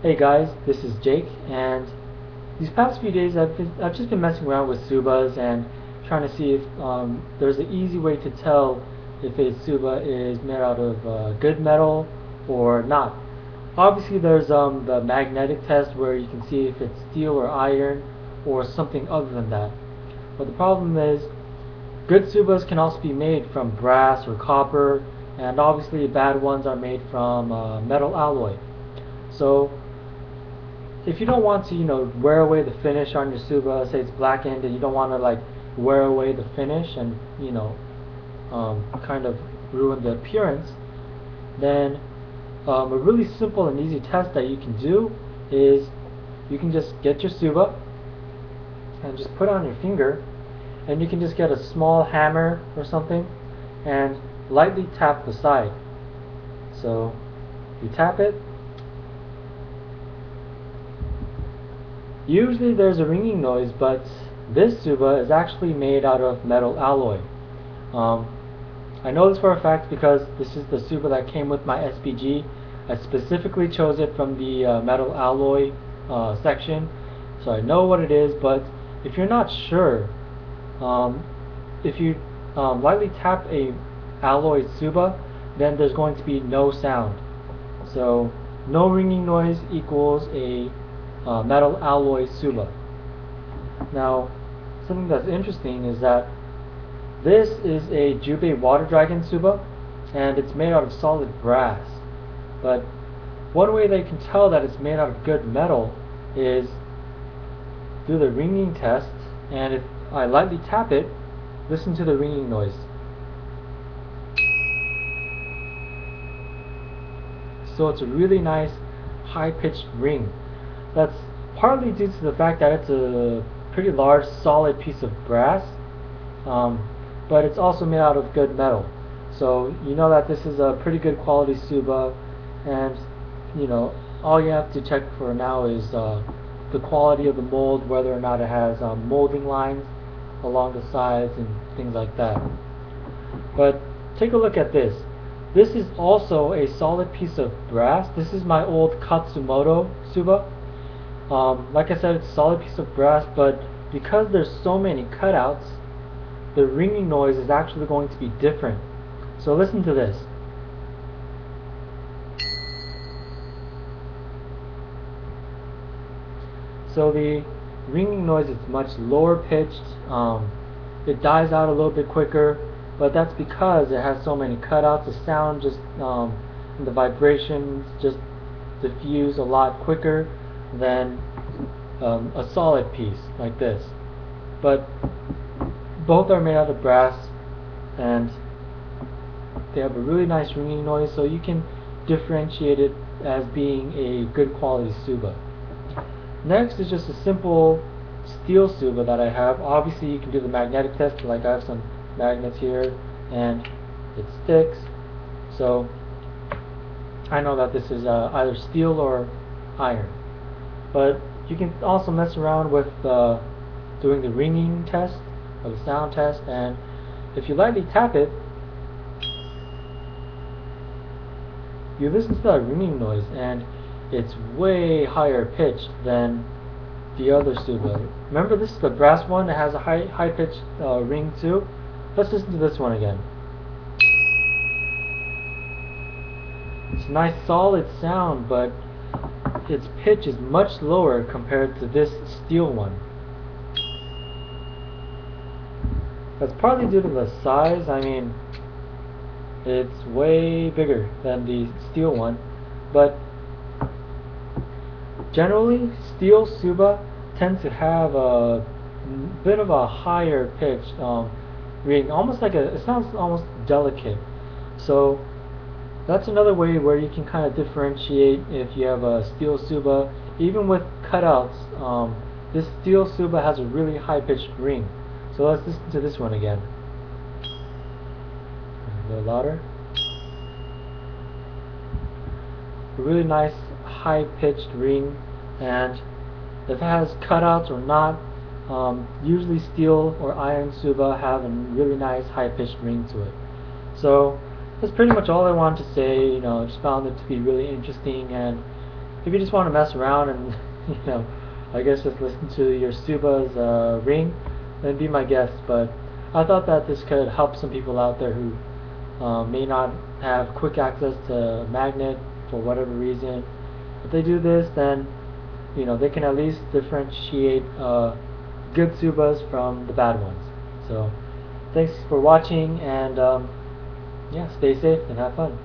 Hey guys, this is Jake, and these past few days I've just been messing around with tsubas and trying to see if there's an easy way to tell if a tsuba is made out of good metal or not. Obviously, there's the magnetic test where you can see if it's steel or iron or something other than that. But the problem is, good tsubas can also be made from brass or copper, and obviously bad ones are made from metal alloy. So if you don't want to, wear away the finish on your tsuba, say it's blackened, and you don't want to like wear away the finish and kind of ruin the appearance, then a really simple and easy test that you can do is you can just get your tsuba and just put it on your finger, and you can just get a small hammer or something and lightly tap the side. So you tap it. Usually there's a ringing noise, but this tsuba is actually made out of metal alloy. I know this for a fact because this is the tsuba that came with my SPG. I specifically chose it from the metal alloy section, so I know what it is. But if you're not sure, if you lightly tap a alloy tsuba, then there's going to be no sound. So no ringing noise equals a metal alloy tsuba. Now, something that's interesting is that this is a Jubei water dragon tsuba, and it's made out of solid brass. But one way they can tell that it's made out of good metal is through the ringing test. And if I lightly tap it, listen to the ringing noise. So it's a really nice high-pitched ring. That's partly due to the fact that it's a pretty large solid piece of brass, but it's also made out of good metal. So you know that this is a pretty good quality tsuba, and all you have to check for now is the quality of the mold, whether or not it has molding lines along the sides and things like that. But take a look at this. This is also a solid piece of brass. This is my old Katsumoto tsuba. Like I said, it's a solid piece of brass, but because there's so many cutouts, the ringing noise is actually going to be different. So listen to this. So the ringing noise is much lower pitched. It dies out a little bit quicker, but that's because it has so many cutouts. The sound just, and the vibrations just diffuse a lot quicker than a solid piece like this. But both are made out of brass, and they have a really nice ringing noise, so you can differentiate it as being a good quality tsuba. Next is just a simple steel tsuba that I have. Obviously you can do the magnetic test, like I have some magnets here and it sticks, so I know that this is either steel or iron. But you can also mess around with doing the ringing test or the sound test, and if you lightly tap it, you listen to that ringing noise, and it's way higher pitched than the other tsuba. Remember, this is the brass one. It has a high pitched ring too. Let's listen to this one again. It's a nice solid sound, but its pitch is much lower compared to this steel one. That's partly due to the size. I mean, it's way bigger than the steel one, but generally steel tsuba tend to have a bit of a higher pitch ring, almost like it sounds almost delicate. So that's another way where you can kind of differentiate if you have a steel tsuba. Even with cutouts, this steel tsuba has a really high pitched ring. So let's listen to this one again. A little louder. A really nice high pitched ring, and if it has cutouts or not, usually steel or iron tsuba have a really nice high pitched ring to it. So that's pretty much all I wanted to say. Just found it to be really interesting, and if you just want to mess around and you know, I guess just listen to your tsuba's ring, then be my guest. But I thought that this could help some people out there who may not have quick access to a magnet for whatever reason. If they do this, then you know they can at least differentiate good tsubas from the bad ones. So thanks for watching, and yeah, stay safe and have fun.